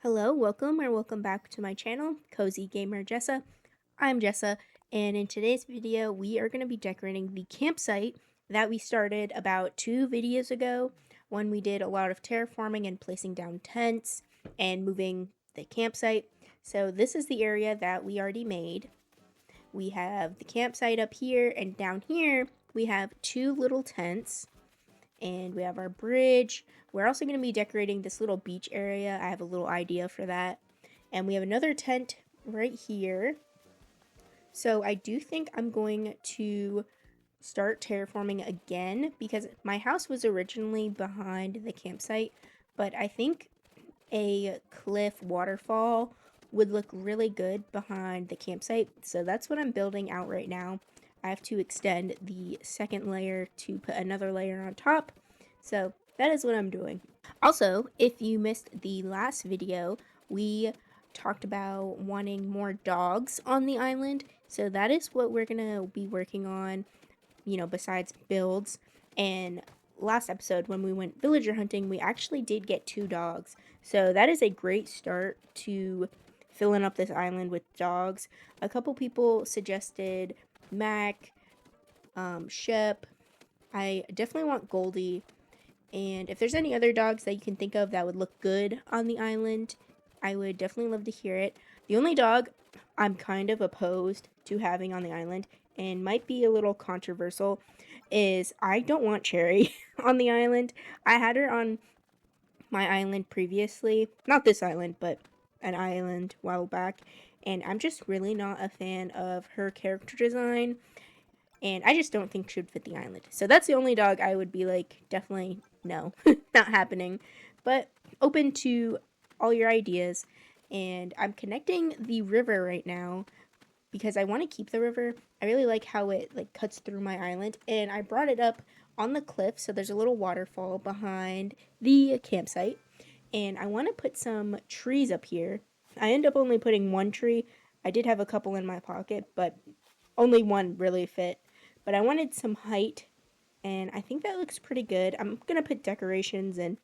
Hello, welcome back to my channel, Cozygamer Jessa. I'm Jessa, and in today's video, we are going to be decorating the campsite that we started about 2 videos ago when we did a lot of terraforming and placing down tents and moving the campsite. So this is the area that we already made. We have the campsite up here, and down here we have 2 little tents. And we have our bridge. We're also going to be decorating this little beach area. I have a little idea for that. And we have another tent right here. So I do think I'm going to start terraforming again because my house was originally behind the campsite, but I think a cliff waterfall would look really good behind the campsite. So that's what I'm building out right now. I have to extend the second layer to put another layer on top. So that is what I'm doing. Also, if you missed the last video, we talked about wanting more dogs on the island. So that is what we're going to be working on, besides builds. And last episode, when we went villager hunting, we actually did get 2 dogs. So that is a great start to filling up this island with dogs. A couple people suggested Mac, Shep. I definitely want Goldie. And if there's any other dogs that you can think of that would look good on the island, I would definitely love to hear it. The only dog I'm kind of opposed to having on the island, and might be a little controversial, is I don't want Cherry on the island. I had her on my island previously. Not this island, but an island a while back. And I'm just really not a fan of her character design. And I just don't think she would fit the island. So that's the only dog I would be like, definitely no, not happening. But open to all your ideas. And I'm connecting the river right now because I want to keep the river. I really like how it cuts through my island. And I brought it up on the cliff. So there's a little waterfall behind the campsite. And I want to put some trees up here. I end up only putting 1 tree. I did have a couple in my pocket, but only 1 really fit. But I wanted some height, and I think that looks pretty good. I'm going to put decorations and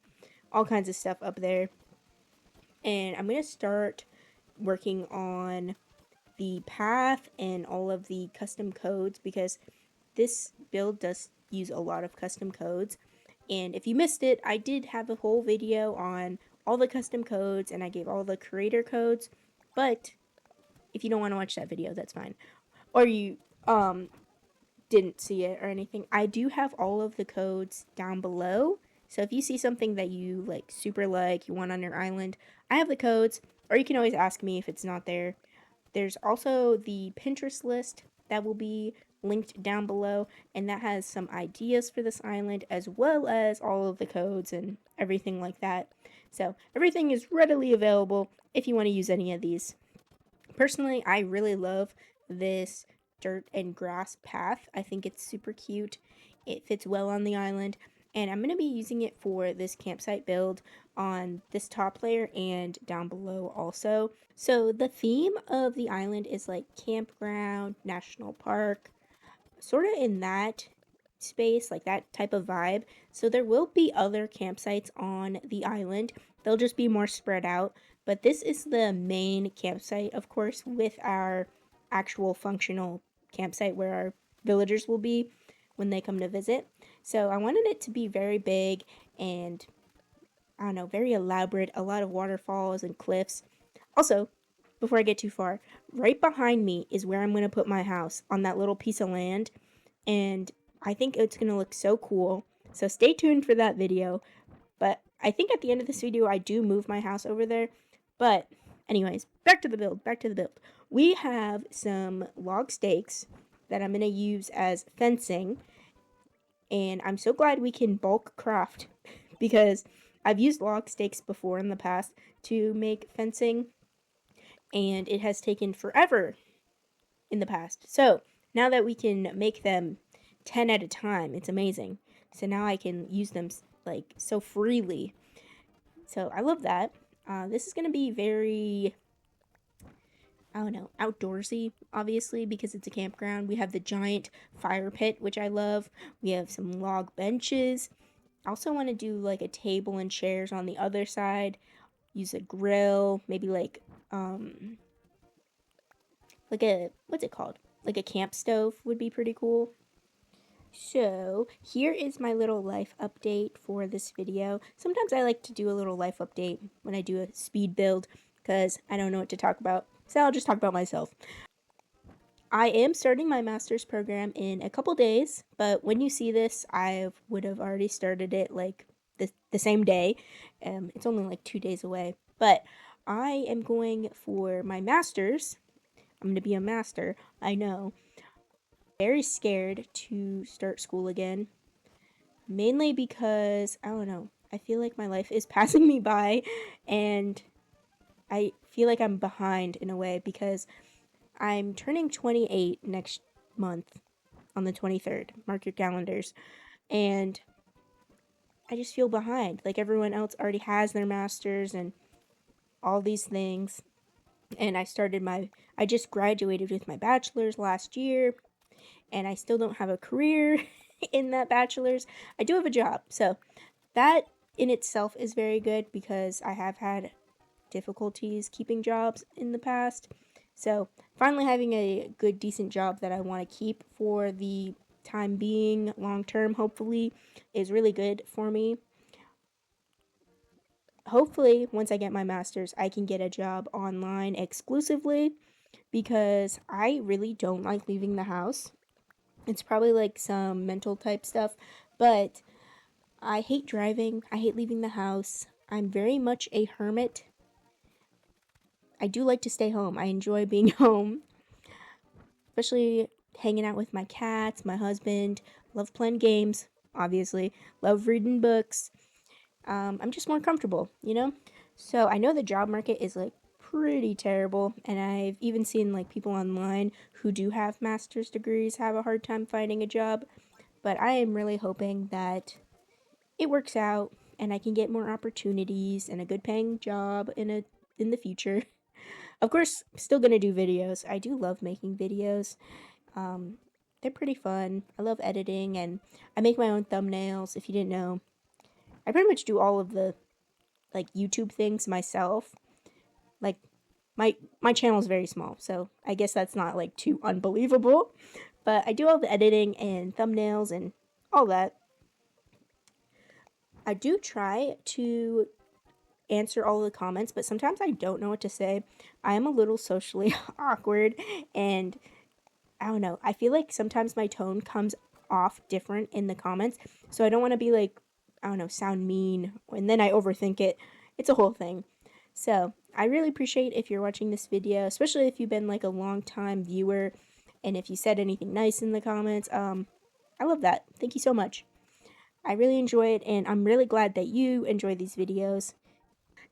all kinds of stuff up there. And I'm going to start working on the path and all of the custom codes because this build does use a lot of custom codes. And if you missed it, I did have a whole video on all the custom codes and I gave all the creator codes. But if you don't want to watch that video, that's fine. Or you didn't see it or anything, I do have all of the codes down below. So if you see something that you super you want on your island, I have the codes, or you can always ask me if it's not there. There's also the Pinterest list that will be linked down below, and that has some ideas for this island as well as all of the codes and everything like that. So everything is readily available if you want to use any of these. Personally, I really love this dirt and grass path. I think it's super cute. It fits well on the island, and I'm going to be using it for this campsite build on this top layer and down below also. So the theme of the island is like campground, national park, sort of in that space, like that type of vibe. So there will be other campsites on the island. They'll just be more spread out, but this is the main campsite, of course, with our actual functional campsite where our villagers will be when they come to visit. So I wanted it to be very big and, I don't know, very elaborate, a lot of waterfalls and cliffs. Also, before I get too far, right behind me is where I'm going to put my house, on that little piece of land, and I think it's going to look so cool. So stay tuned for that video. But I think at the end of this video I do move my house over there. But anyways, back to the build. We have some log stakes that I'm going to use as fencing. And I'm so glad we can bulk craft because I've used log stakes before in the past to make fencing, and it has taken forever in the past. So now that we can make them 10 at a time, it's amazing. So now I can use them so freely. So I love that. This is going to be very, I don't know, outdoorsy, obviously, because it's a campground. We have the giant fire pit, which I love. We have some log benches. I also want to do a table and chairs on the other side. use a grill, maybe like a, what's it called? Like a camp stove would be pretty cool. So here is my little life update for this video. Sometimes I like to do a little life update when I do a speed build because I don't know what to talk about. So I'll just talk about myself. I am starting my master's program in a couple days, but when you see this, I would have already started it like the same day. It's only like 2 days away, but I am going for my master's. I'm going to be a master, I know. Very scared to start school again, mainly because, I don't know, I feel like my life is passing me by, and I feel like I'm behind in a way because I'm turning 28 next month on the 23rd. Mark your calendars. And I just feel behind. Like everyone else already has their masters and all these things. And I just graduated with my bachelor's last year, and I still don't have a career in that bachelor's. I do have a job. So that in itself is very good because I have had difficulties keeping jobs in the past. So finally having a good, decent job that I want to keep for the time being, long term, hopefully, is really good for me. Hopefully, once I get my master's, I can get a job online exclusively because I really don't like leaving the house. It's probably like some mental type stuff, but I hate driving. I hate leaving the house. I'm very much a hermit. I do like to stay home. I enjoy being home, especially hanging out with my cats, my husband. Love playing games, obviously. Love reading books. I'm just more comfortable, you know? So I know the job market is like pretty terrible, and I've even seen like people online who do have master's degrees have a hard time finding a job. But I am really hoping that it works out and I can get more opportunities and a good paying job in the future. Of course, I'm still gonna do videos. I do love making videos. They're pretty fun. I love editing, and I make my own thumbnails. If you didn't know, I pretty much do all of the like YouTube things myself. Like my channel is very small, so I guess that's not like too unbelievable. But I do all the editing and thumbnails and all that. I do try to answer all the comments, but sometimes I don't know what to say. I am a little socially awkward, and I don't know. I feel like sometimes my tone comes off different in the comments, so I don't want to be like, I don't know, sound mean, and then I overthink it. It's a whole thing. So I really appreciate if you're watching this video, especially if you've been like a long time viewer, and if you said anything nice in the comments. I love that. Thank you so much. I really enjoy it, and I'm really glad that you enjoy these videos.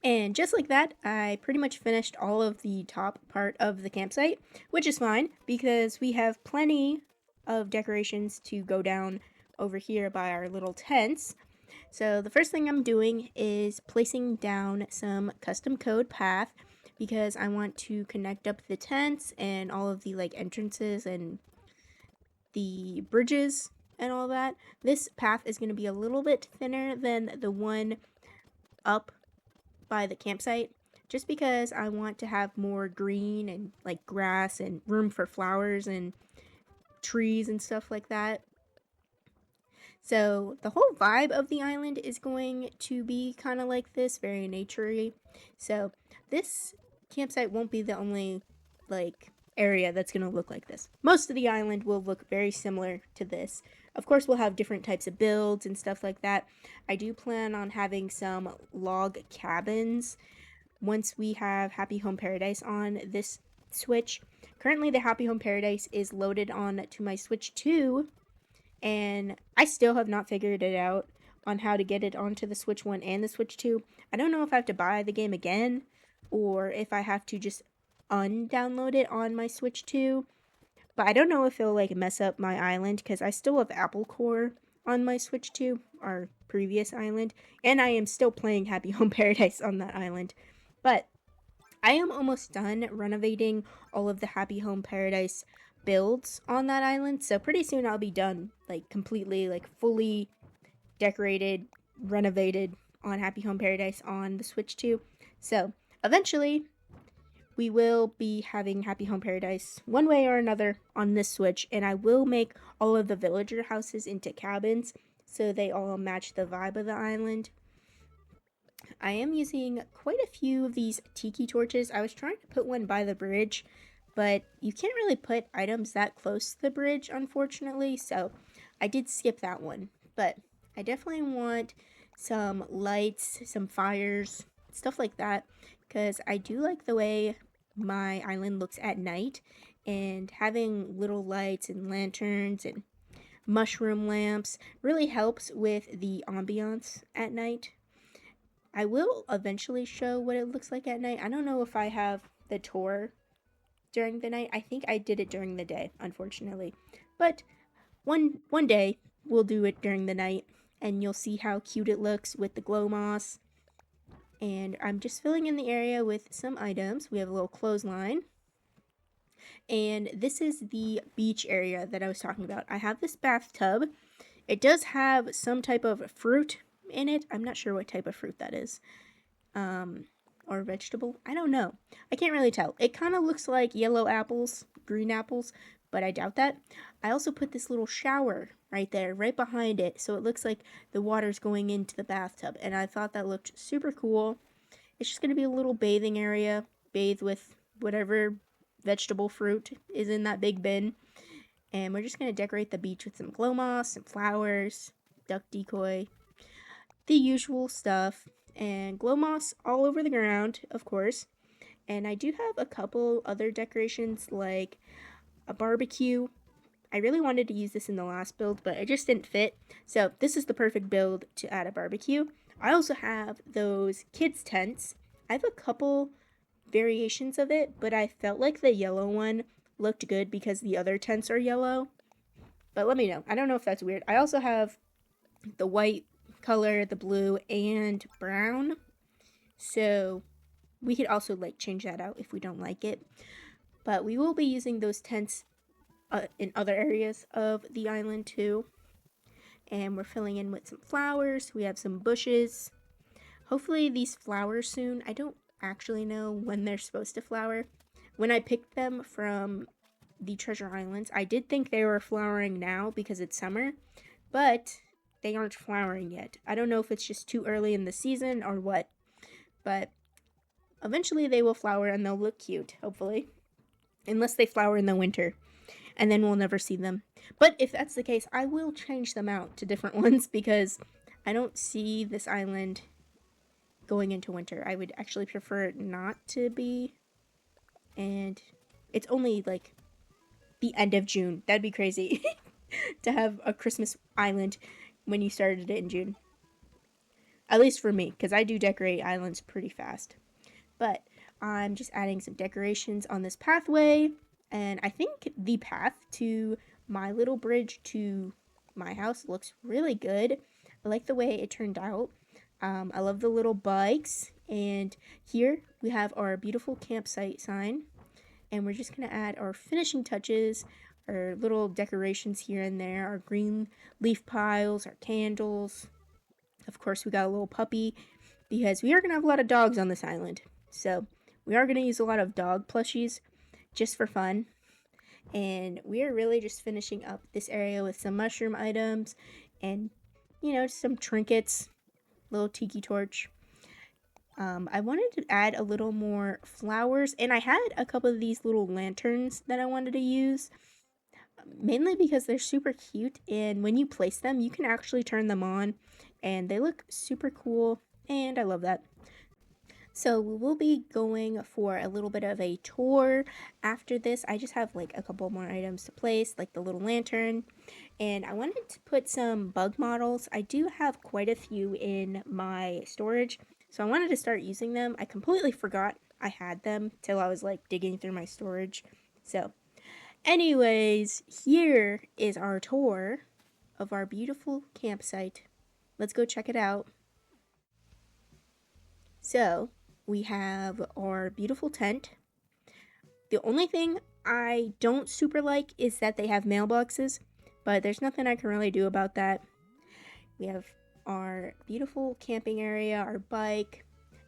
And just like that, I pretty much finished all of the top part of the campsite, which is fine because we have plenty of decorations to go down over here by our little tents. So the first thing I'm doing is placing down some custom code path because I want to connect up the tents and all of the like entrances and the bridges and all that. This path is going to be a little bit thinner than the one up by the campsite, just because I want to have more green and like grass and room for flowers and trees and stuff like that. So the whole vibe of the island is going to be kind of like this, very naturey. So this campsite won't be the only like area that's going to look like this. Most of the island will look very similar to this. Of course, we'll have different types of builds and stuff like that. I do plan on having some log cabins once we have Happy Home Paradise on this Switch. Currently, the Happy Home Paradise is loaded on to my Switch 2, and I still have not figured it out on how to get it onto the Switch 1 and the Switch 2. I don't know if I have to buy the game again, or if I have to just undownload it on my Switch 2. But I don't know if it'll like mess up my island because I still have Apple Core on my Switch 2, our previous island, and I am still playing Happy Home Paradise on that island. But I am almost done renovating all of the Happy Home Paradise builds on that island, so pretty soon I'll be done, like completely, like fully decorated, renovated on Happy Home Paradise on the Switch 2. So eventually we will be having Happy Home Paradise one way or another on this Switch, and I will make all of the villager houses into cabins so they all match the vibe of the island. I am using quite a few of these tiki torches. I was trying to put one by the bridge, but you can't really put items that close to the bridge, unfortunately, so I did skip that one. But I definitely want some lights, some fires, stuff like that, because I do like the way my island looks at night, and having little lights and lanterns and mushroom lamps really helps with the ambiance at night. I will eventually show what it looks like at night. I don't know if I have the tour during the night. I think I did it during the day, unfortunately. But one day we'll do it during the night, and you'll see how cute it looks with the glow moss. And I'm just filling in the area with some items. We have a little clothesline. And this is the beach area that I was talking about. I have this bathtub. It does have some type of fruit in it. I'm not sure what type of fruit that is. Or vegetable. I don't know. I can't really tell. It kind of looks like yellow apples, green apples, but I doubt that. I also put this little shower right there, right behind it, so it looks like the water's going into the bathtub, and I thought that looked super cool. It's just going to be a little bathing area, bathe with whatever vegetable fruit is in that big bin, and we're just going to decorate the beach with some glow moss, some flowers, duck decoy, the usual stuff, and glow moss all over the ground, of course. And I do have a couple other decorations like a barbecue. I really wanted to use this in the last build, but it just didn't fit. So this is the perfect build to add a barbecue. I also have those kids tents. I have a couple variations of it, but I felt like the yellow one looked good because the other tents are yellow. But let me know. I don't know if that's weird. I also have the white color, the blue, and brown. So we could also like change that out if we don't like it. But we will be using those tents in other areas of the island too. And we're filling in with some flowers. We have some bushes. Hopefully these flower soon. I don't actually know when they're supposed to flower. When I picked them from the Treasure Islands, I did think they were flowering now because it's summer, but they aren't flowering yet. I don't know if it's just too early in the season or what, but eventually they will flower and they'll look cute, hopefully. Unless they flower in the winter, and then we'll never see them. But if that's the case, I will change them out to different ones because I don't see this island going into winter. I would actually prefer it not to be, and it's only like the end of June. That'd be crazy to have a Christmas island when you started it in June. At least for me, because I do decorate islands pretty fast. But I'm just adding some decorations on this pathway, and I think the path to my little bridge to my house looks really good. I like the way it turned out. I love the little bikes, and here we have our beautiful campsite sign, and we're just going to add our finishing touches, our little decorations here and there, our green leaf piles, our candles. Of course, we got a little puppy because we are going to have a lot of dogs on this island. So we are going to use a lot of dog plushies just for fun. And we are really just finishing up this area with some mushroom items and, some trinkets, little tiki torch. I wanted to add a little more flowers, and I had a couple of these little lanterns that I wanted to use, mainly because they're super cute, and when you place them, you can actually turn them on, and they look super cool, and I love that. So we will be going for a little bit of a tour after this. I just have like a couple more items to place, like the little lantern. And I wanted to put some bug models. I do have quite a few in my storage, so I wanted to start using them. I completely forgot I had them till I was like digging through my storage. So anyways, here is our tour of our beautiful campsite. Let's go check it out. So we have our beautiful tent. The only thing I don't super like is that they have mailboxes, but there's nothing I can really do about that. We have our beautiful camping area, our bike,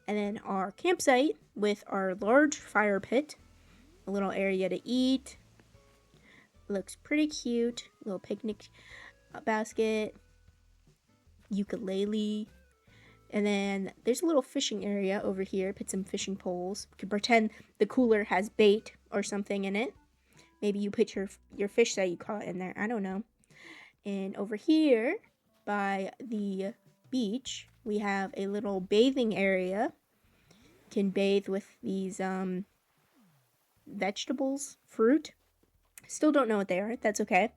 And then our campsite with our large fire pit, a little area to eat. Looks pretty cute. Little picnic basket, ukulele. And then there's a little fishing area over here. Put some fishing poles. You can pretend the cooler has bait or something in it. Maybe you put your fish that you caught in there. I don't know. And over here by the beach, we have a little bathing area. You can bathe with these vegetables, fruit. Still don't know what they are. That's okay.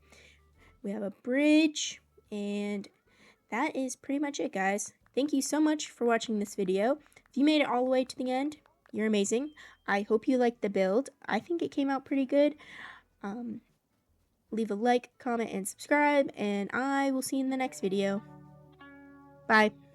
We have a bridge, and that is pretty much it, guys. Thank you so much for watching this video. If you made it all the way to the end, you're amazing. I hope you liked the build. I think it came out pretty good. Leave a like, comment, and subscribe, and I will see you in the next video. Bye.